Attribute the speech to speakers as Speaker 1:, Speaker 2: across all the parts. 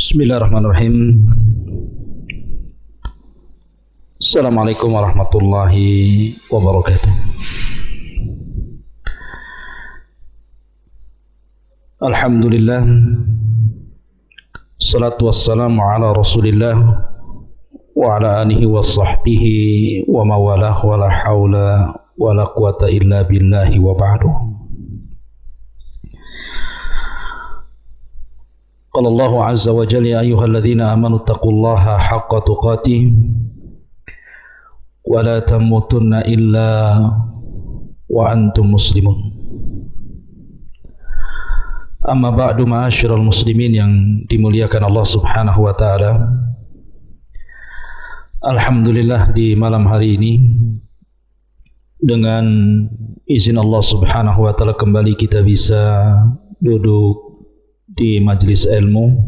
Speaker 1: Bismillahirrahmanirrahim. Assalamualaikum warahmatullahi wabarakatuh. Alhamdulillah, salatu wassalamu ala rasulillah wa ala alihi wa sahbihi wa mawalah wa la hawla wa la quwata illa billahi wa ba'du. Qala Allahu azza wa jalla, ya ayyuhalladzina amanu taqullaha haqqa tuqatih wa la tamutunna illa wa antum muslimun. Amma ba'du, ma'asyiral muslimin yang dimuliakan Allah Subhanahu wa taala. Alhamdulillah, di malam hari ini dengan izin Allah Subhanahu wa taala kembali kita bisa duduk di majelis ilmu,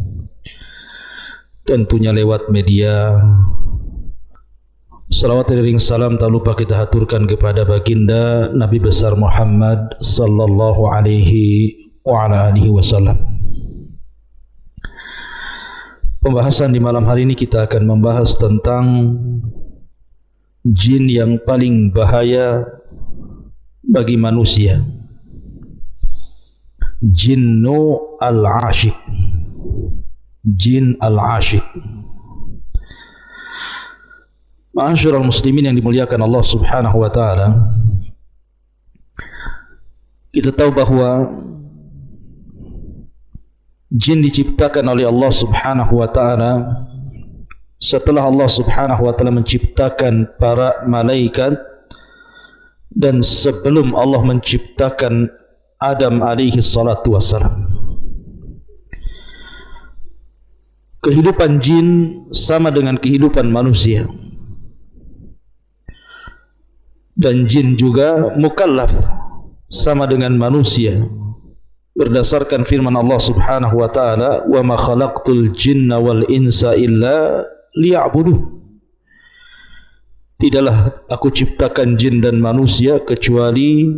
Speaker 1: tentunya lewat media. Salawat dan salam tak lupa kita haturkan kepada baginda Nabi besar Muhammad sallallahu alaihi wa ala alihi wasallam. Pembahasan di malam hari ini kita akan membahas tentang jin yang paling bahaya bagi manusia. Jinnu al-ashik. Jin al-ashik. Ma'asyiral muslimin yang dimuliakan Allah Subhanahu wa taala, kita tahu bahwa jin diciptakan oleh Allah Subhanahu wa taala setelah Allah Subhanahu wa taala menciptakan para malaikat dan sebelum Allah menciptakan Adam alaihi salatu wassalam. Kehidupan jin sama dengan kehidupan manusia, dan jin juga mukallaf sama dengan manusia berdasarkan firman Allah Subhanahu wa taala, wa ma khalaqtul jinna wal insa illa liya'buduh. Tidaklah aku ciptakan jin dan manusia kecuali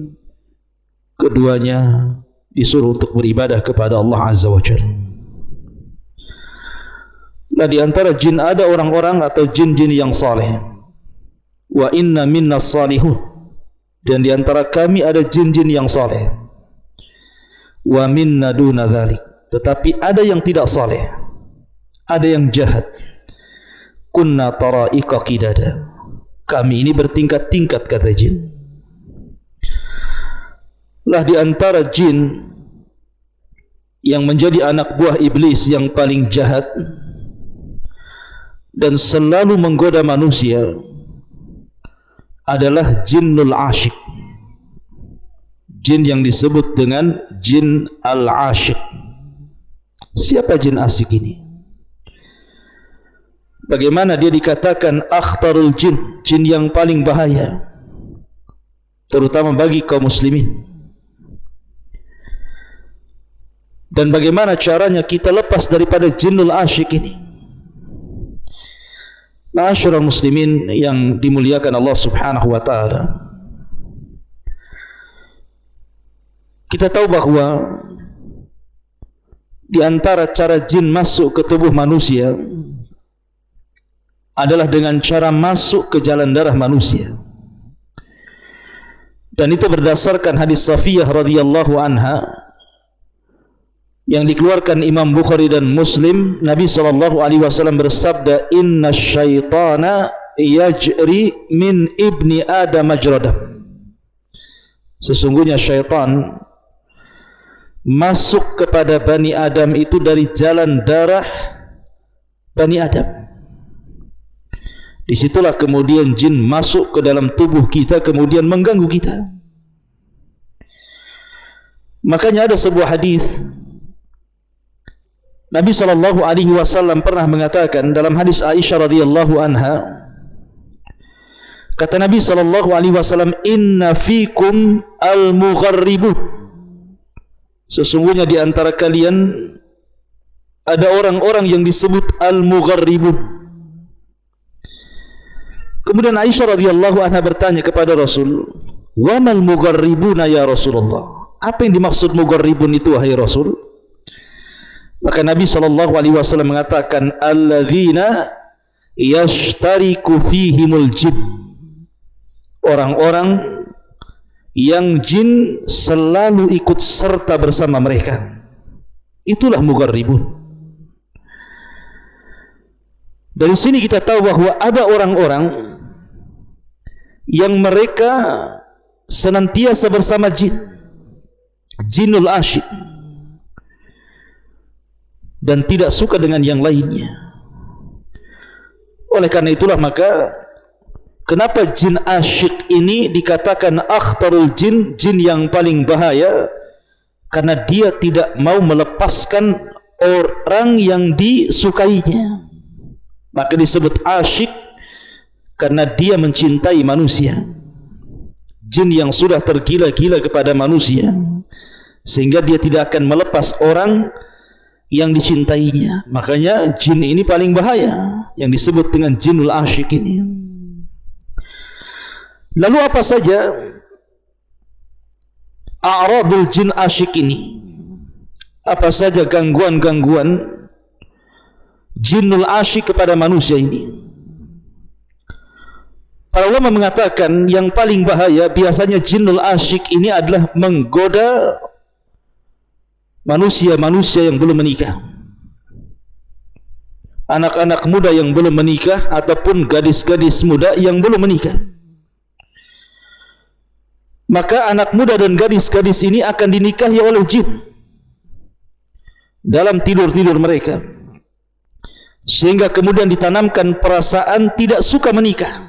Speaker 1: keduanya disuruh untuk beribadah kepada Allah Azza wa Jalla. Nah, di antara jin ada orang-orang atau jin-jin yang saleh. Wa inna minna salihun. Dan di antara kami ada jin-jin yang saleh. Wa minna duna dzalik. Tetapi ada yang tidak saleh. Ada yang jahat. Kunna tara'iqa qidada. Kami ini bertingkat-tingkat, kata jin. Lah, di antara jin yang menjadi anak buah iblis yang paling jahat dan selalu menggoda manusia adalah jinnul ashik. Jin yang disebut dengan jin al-ashik. Siapa jin asik ini? Bagaimana dia dikatakan akhtarul jin, jin yang paling bahaya, terutama bagi kaum muslimin? Dan bagaimana caranya kita lepas daripada jinnul asyik ini? Ma'asyiral muslimin yang dimuliakan Allah Subhanahu wa taala, kita tahu bahwa di antara cara jin masuk ke tubuh manusia adalah dengan cara masuk ke jalan darah manusia. Dan itu berdasarkan hadis Safiyah radhiyallahu anha yang dikeluarkan Imam Bukhari dan Muslim. Nabi SAW bersabda, inna syaitana yajri min ibni Adam majradam. Sesungguhnya syaitan masuk kepada Bani Adam itu dari jalan darah Bani Adam. Disitulah kemudian jin masuk ke dalam tubuh kita, kemudian mengganggu kita. Makanya ada sebuah hadis Nabi SAW pernah mengatakan dalam hadis Aisyah radhiyallahu anha, kata Nabi SAW, inna fikum al-mugharribu. Sesungguhnya di antara kalian ada orang-orang yang disebut al-mugharribu. Kemudian Aisyah radhiyallahu anha bertanya kepada Rasul, wa mal mugharribuna ya Rasulullah? Apa yang dimaksud mugharribun itu, wahai Rasul? Maka Nabi SAW mengatakan, alladzina yashtariku fihimul jin, orang-orang yang jin selalu ikut serta bersama mereka, itulah mugharribun. Dari sini kita tahu bahwa ada orang-orang yang mereka senantiasa bersama jin, jinul asyik, dan tidak suka dengan yang lainnya. Oleh karena itulah maka kenapa jin asyik ini dikatakan akhtarul jin, jin yang paling bahaya, karena dia tidak mau melepaskan orang yang disukainya. Maka disebut asyik karena dia mencintai manusia. Jin yang sudah tergila-gila kepada manusia, sehingga dia tidak akan melepas orang yang dicintainya. Makanya jin ini paling bahaya, yang disebut dengan jinul asyik ini. Lalu apa saja a'radul jin asyik ini? Apa saja gangguan-gangguan jinul asyik kepada manusia ini? Para ulama mengatakan yang paling bahaya biasanya jinul asyik ini adalah menggoda manusia-manusia yang belum menikah, anak-anak muda yang belum menikah, ataupun gadis-gadis muda yang belum menikah. Maka anak muda dan gadis-gadis ini akan dinikahi oleh jin dalam tidur-tidur mereka, sehingga kemudian ditanamkan perasaan tidak suka menikah.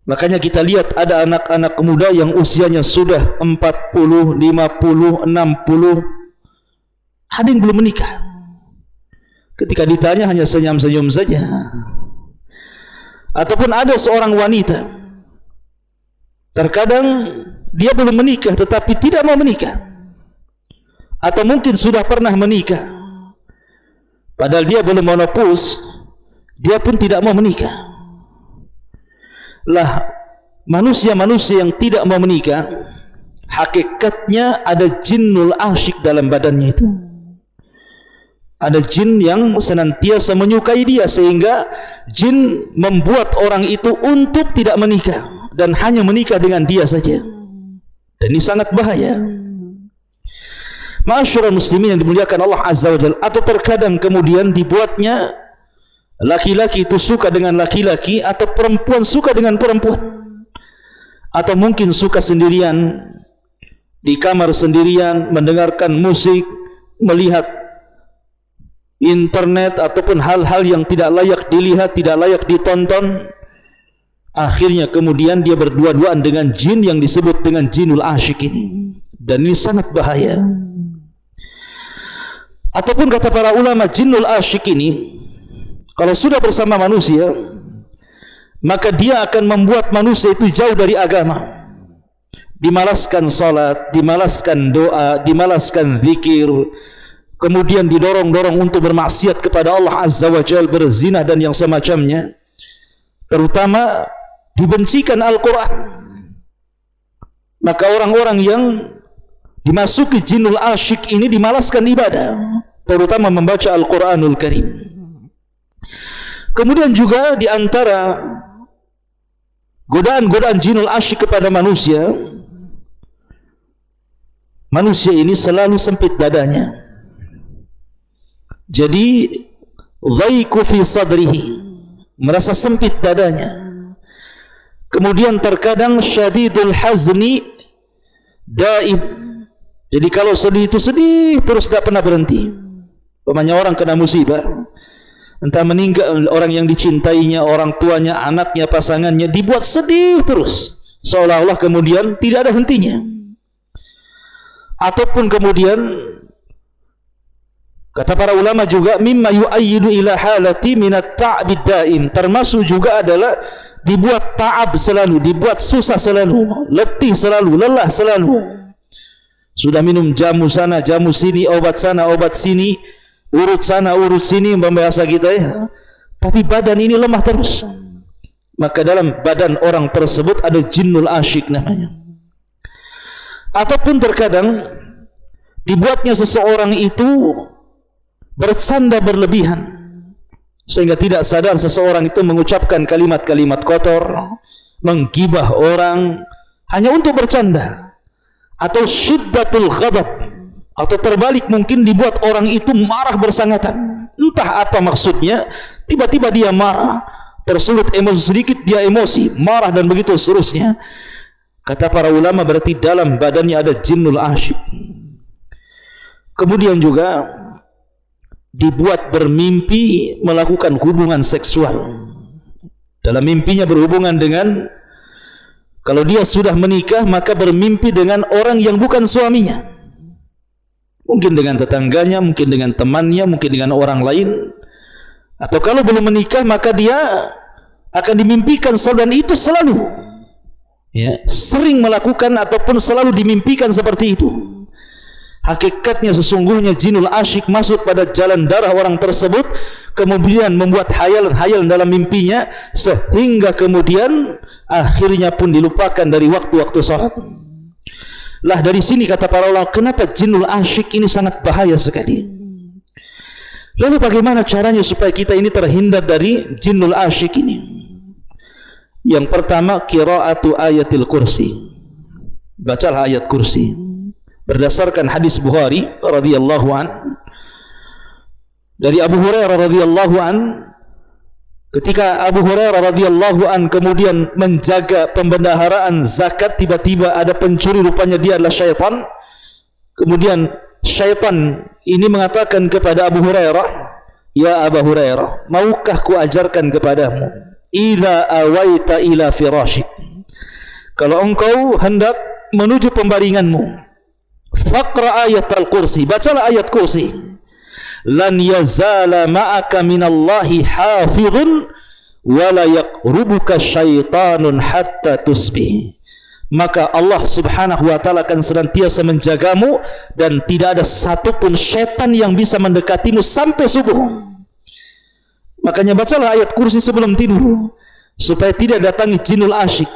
Speaker 1: Makanya kita lihat ada anak-anak muda yang usianya sudah 40, 50, 60, ada yang belum menikah. Ketika ditanya hanya senyum-senyum saja. Ataupun ada seorang wanita, terkadang dia belum menikah tetapi tidak mau menikah, atau mungkin sudah pernah menikah, padahal dia belum menopause, dia pun tidak mau menikah. Lah, manusia-manusia yang tidak mau menikah, hakikatnya ada jinnul asyik dalam badannya itu. Ada jin yang senantiasa menyukai dia, sehingga jin membuat orang itu untuk tidak menikah dan hanya menikah dengan dia saja. Dan ini sangat bahaya. Ma'asyiral muslimin yang dimuliakan Allah Azza wa Jalla. Atau terkadang kemudian dibuatnya laki-laki itu suka dengan laki-laki, atau perempuan suka dengan perempuan, atau mungkin suka sendirian di kamar sendirian, mendengarkan musik, melihat internet, ataupun hal-hal yang tidak layak dilihat, tidak layak ditonton. Akhirnya kemudian dia berdua-duaan dengan jin yang disebut dengan jinul asyik ini, dan ini sangat bahaya. Ataupun kata para ulama, jinul asyik ini kalau sudah bersama manusia, maka dia akan membuat manusia itu jauh dari agama, dimalaskan salat, dimalaskan doa, dimalaskan zikir, kemudian didorong-dorong untuk bermaksiat kepada Allah Azza wa Jalla, berzina dan yang semacamnya. Terutama dibencikan Al-Quran. Maka orang-orang yang dimasuki jinul asyik ini dimalaskan ibadah, terutama membaca Al-Quranul Karim. Kemudian juga di antara godaan-godaan jinul asyik kepada manusia, manusia ini selalu sempit dadanya. Jadi dhaiku fi sadrihi, merasa sempit dadanya. Kemudian terkadang syadidul hazni daim, jadi kalau sedih itu sedih terus, tidak pernah berhenti. Umpamanya orang kena musibah, entah meninggal orang yang dicintainya, orang tuanya, anaknya, pasangannya, dibuat sedih terus, seolah-olah kemudian tidak ada hentinya. Ataupun kemudian kata para ulama juga, mimma yu'ayyidu ila halati minat ta'bid daim, termasuk juga adalah dibuat ta'ab selalu, dibuat susah selalu, letih selalu, lelah selalu. Sudah minum jamu sana, jamu sini, obat sana, obat sini, urut sana, urut sini, bahasa kita ya, tapi badan ini lemah terus. Maka dalam badan orang tersebut ada jinnul asyik namanya. Ataupun terkadang dibuatnya seseorang itu bercanda berlebihan sehingga tidak sadar seseorang itu mengucapkan kalimat-kalimat kotor, menggibah orang hanya untuk bercanda, atau syiddatul ghadab, atau terbalik mungkin dibuat orang itu marah bersangatan, entah apa maksudnya, tiba-tiba dia marah, tersulut emosi sedikit dia emosi, marah dan begitu seterusnya. Kata para ulama berarti dalam badannya ada jinnul asyik. Kemudian juga dibuat bermimpi melakukan hubungan seksual. Dalam mimpinya berhubungan dengan, kalau dia sudah menikah maka bermimpi dengan orang yang bukan suaminya. Mungkin dengan tetangganya, mungkin dengan temannya, mungkin dengan orang lain. Atau kalau belum menikah maka dia akan dimimpikan, dan itu selalu sering melakukan ataupun selalu dimimpikan seperti itu. Hakikatnya sesungguhnya jinul asyik masuk pada jalan darah orang tersebut, kemudian membuat hayalan-hayalan dalam mimpinya, sehingga kemudian akhirnya pun dilupakan dari waktu-waktu salat. Lah dari sini kata para ulama, kenapa jinul asyik ini sangat bahaya sekali. Lalu bagaimana caranya supaya kita ini terhindar dari jinul asyik ini? Yang pertama, qiraatu ayatil kursi. Bacalah ayat kursi. Berdasarkan hadis Bukhari radhiyallahu an, dari Abu Hurairah radhiyallahu an, ketika Abu Hurairah radhiyallahu an kemudian menjaga pembendaharaan zakat, tiba-tiba ada pencuri, rupanya dia adalah syaitan. Kemudian syaitan ini mengatakan kepada Abu Hurairah, "Ya Abu Hurairah, maukah ku ajarkan kepadamu, idza awaita ila firashik, kalau engkau hendak menuju pembaringanmu, faqra ayat al-kursi, bacalah ayat kursi, lan yazala ma'aka minallahi hafidhun wa la yaqrubuka syaitanun hatta tusbih, maka Allah subhanahu wa ta'ala akan senantiasa menjagamu dan tidak ada satupun syaitan yang bisa mendekatimu sampai subuh. Makanya bacalah ayat kursi sebelum tidur supaya tidak datangi jinul asyik."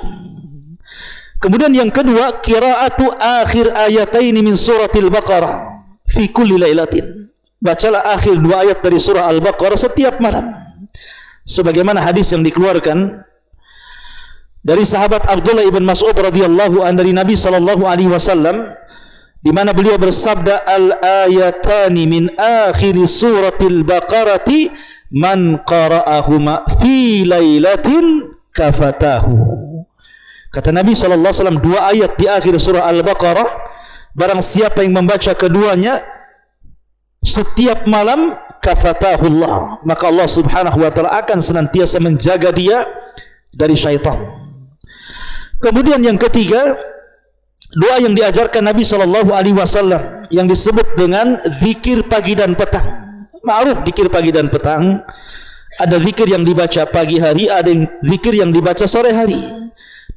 Speaker 1: Kemudian yang kedua, qiraatu akhir ayataini min suratil Baqarah fi kulli lailatin, bacalah akhir dua ayat dari surah Al-Baqarah setiap malam, sebagaimana hadis yang dikeluarkan dari sahabat Abdullah ibn Mas'ud radhiyallahu an dari Nabi sallallahu alaihi wasallam, di mana beliau bersabda, "Al-ayatani min akhir suratil Baqarati man qara'ahuma fi lailatin kafatahu." Kata Nabi SAW, dua ayat di akhir surah Al-Baqarah, barang siapa yang membaca keduanya setiap malam, kafatahullah, maka Allah subhanahu wa ta'ala akan senantiasa menjaga dia dari syaitan. Kemudian yang ketiga, doa yang diajarkan Nabi SAW yang disebut dengan zikir pagi dan petang. Ma'ruf zikir pagi dan petang, ada zikir yang dibaca pagi hari, ada yang zikir yang dibaca sore hari.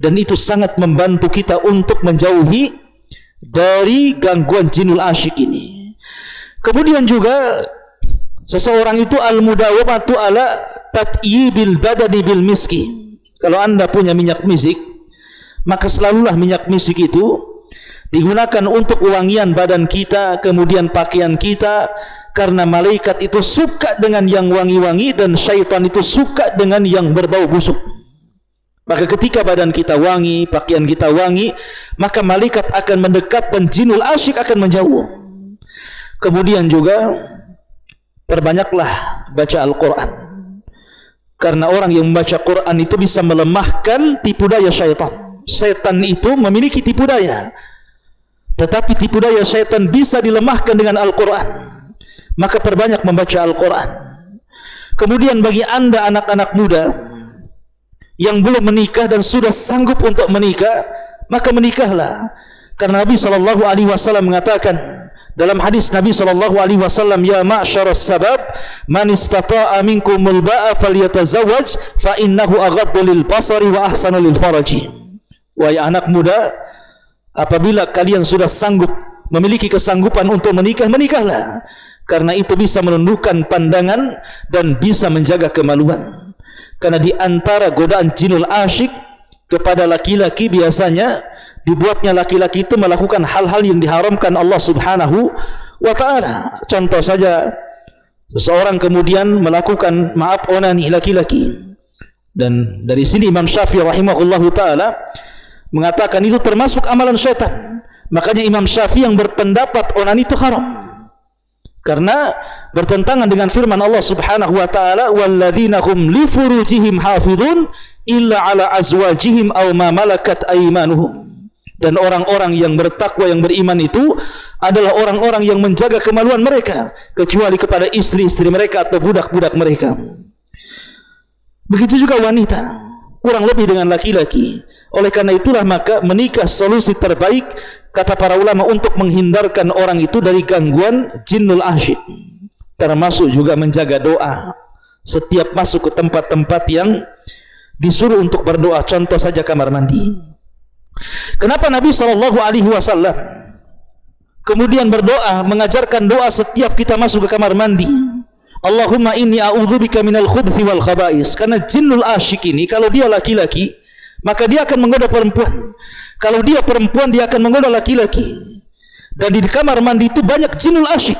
Speaker 1: Dan itu sangat membantu kita untuk menjauhi dari gangguan jinul asyik ini. Kemudian juga seseorang itu al-mudawamatu ala tatyibil badani bil miski. Kalau anda punya minyak misik, maka selalulah minyak misik itu digunakan untuk wangian badan kita, kemudian pakaian kita, karena malaikat itu suka dengan yang wangi-wangi dan syaitan itu suka dengan yang berbau busuk. Maka ketika badan kita wangi, pakaian kita wangi, maka malaikat akan mendekat dan jinul asyik akan menjauh. Kemudian juga perbanyaklah baca Al-Quran, karena orang yang membaca Quran itu bisa melemahkan tipu daya syaitan. Syaitan itu memiliki tipu daya, tetapi tipu daya syaitan bisa dilemahkan dengan Al-Quran. Maka perbanyak membaca Al-Quran. Kemudian bagi anda anak-anak muda yang belum menikah dan sudah sanggup untuk menikah, maka menikahlah. Karena Nabi SAW mengatakan dalam hadis Nabi SAW, "Ya ma'syaras sabab, man istata'a minkumul ba'a falyatazawwaj fa innahu aghaddu lil basari wa ahsanu lil faraji." Wahai anak muda, apabila kalian sudah sanggup, memiliki kesanggupan untuk menikah, menikahlah, karena itu bisa menundukkan pandangan dan bisa menjaga kemaluan. Karena di antara godaan jinul asyik kepada laki-laki biasanya dibuatnya laki-laki itu melakukan hal-hal yang diharamkan Allah Subhanahu wa ta'ala. Contoh saja, seseorang kemudian melakukan onani laki-laki, dan dari sini Imam Syafi'i rahimahullahu ta'ala mengatakan itu termasuk amalan syaitan. Makanya Imam Syafi'i yang berpendapat onani itu haram, karena bertentangan dengan firman Allah Subhanahu wa ta'ala, walladzina hum li furujihim hafizun illa ala azwajihim aw ma malakat aymanuhum. Dan orang-orang yang bertakwa, yang beriman itu adalah orang-orang yang menjaga kemaluan mereka, kecuali kepada istri-istri mereka atau budak-budak mereka. Begitu juga wanita, kurang lebih dengan laki-laki. Oleh karena itulah maka menikah solusi terbaik, kata para ulama, untuk menghindarkan orang itu dari gangguan jinnul asyik. Termasuk juga menjaga doa setiap masuk ke tempat-tempat yang disuruh untuk berdoa. Contoh saja kamar mandi. Kenapa Nabi SAW kemudian berdoa, mengajarkan doa setiap kita masuk ke kamar mandi? Allahumma inni a'udzubika minal khubthi wal khaba'is. Karena jinnul asyik ini, kalau dia laki-laki maka dia akan menggoda perempuan, kalau dia perempuan dia akan menggoda laki-laki. Dan di kamar mandi itu banyak jinnul asyik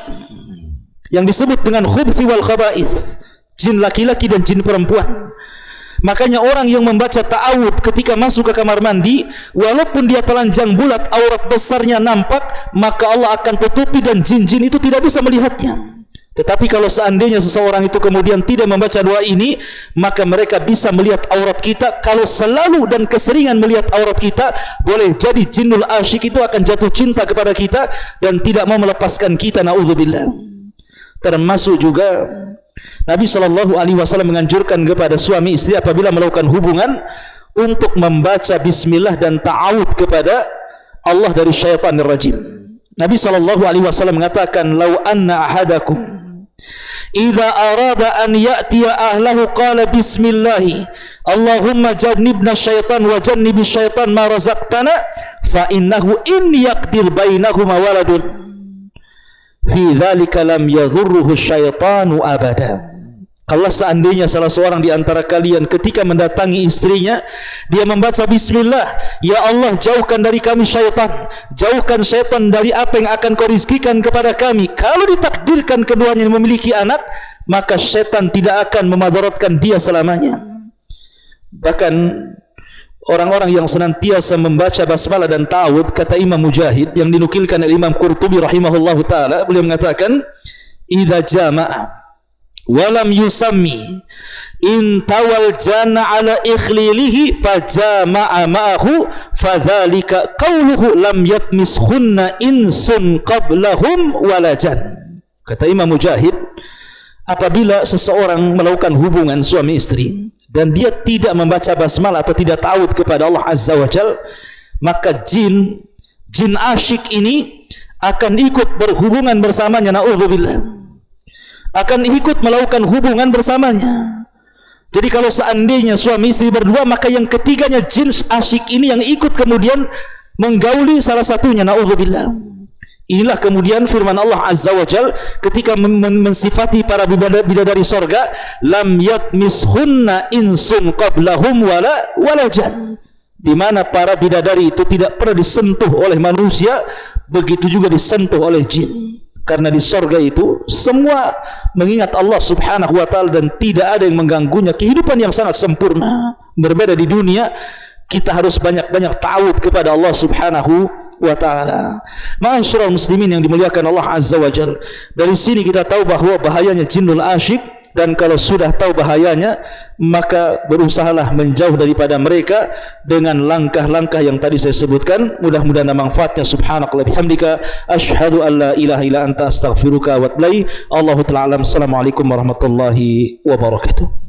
Speaker 1: yang disebut dengan khubthi wal khaba'is, jin laki-laki dan jin perempuan. Makanya orang yang membaca ta'awud ketika masuk ke kamar mandi, walaupun dia telanjang bulat, aurat besarnya nampak, maka Allah akan tutupi dan jin-jin itu tidak bisa melihatnya. Tetapi kalau seandainya seseorang itu kemudian tidak membaca doa ini, maka mereka bisa melihat aurat kita. Kalau selalu dan keseringan melihat aurat kita, boleh jadi jinnul asyik itu akan jatuh cinta kepada kita dan tidak mau melepaskan kita, na'udzubillah. Termasuk juga Nabi SAW menganjurkan kepada suami istri apabila melakukan hubungan untuk membaca bismillah dan ta'awud kepada Allah dari syaitanir rajim. Nabi SAW mengatakan, "Lau anna ahadakum idza arada an ya'tiya ahlahu qala bismillah Allahumma jannibna syaitan wa jannibi syaitan ma razaqtana fa innahu in yaqdir bainahuma waladun fi dzalika lam yadhurruhu syaitanu abada." Kalau seandainya salah seorang di antara kalian ketika mendatangi istrinya, dia membaca bismillah, ya Allah jauhkan dari kami syaitan, jauhkan syaitan dari apa yang akan kau rizkikan kepada kami. Kalau ditakdirkan keduanya memiliki anak, maka syaitan tidak akan memadaratkan dia selamanya. Bahkan orang-orang yang senantiasa membaca basmalah dan ta'awud, kata Imam Mujahid yang dinukilkan oleh Imam Qurtubi rahimahullahu ta'ala, beliau mengatakan, idza jama'a walam yusammi in tawal jana ala ikhlilihi fajama'a ma'ahu fadzalika qawluhu lam yatmishunna insun qablahum walajan. Kata Imam Mujahid, apabila seseorang melakukan hubungan suami istri dan dia tidak membaca basmalah atau tidak ta'awud kepada Allah Azza wa Jal, maka jin asyik ini akan ikut berhubungan bersamanya, na'udzubillah, akan ikut melakukan hubungan bersamanya. Jadi kalau seandainya suami istri berdua, maka yang ketiganya jin asyik ini yang ikut kemudian menggauli salah satunya, na'udzubillah. Inilah kemudian firman Allah Azza wa Jal ketika mensifati para bidadari sorga, lam yatmishunna insun qablahum walajan, di mana para bidadari itu tidak pernah disentuh oleh manusia, begitu juga disentuh oleh jin. Karena di sorga itu semua mengingat Allah Subhanahu wa ta'ala dan tidak ada yang mengganggunya. Kehidupan yang sangat sempurna. Berbeda di dunia, kita harus banyak-banyak ta'awud kepada Allah Subhanahu wa ta'ala. Ma'asyiral muslimin yang dimuliakan Allah Azza wa Jalla, dari sini kita tahu bahwa bahayanya jinnul asyik. Dan kalau sudah tahu bahayanya, maka berusahalah menjauh daripada mereka dengan langkah-langkah yang tadi saya sebutkan. Mudah-mudahan manfaatnya. Subhanakallahumma bihamdika asyhadu an la ilaha illa anta astaghfiruka wa atubu ilaik. Allahu ta'ala alam. Assalamualaikum warahmatullahi wabarakatuh.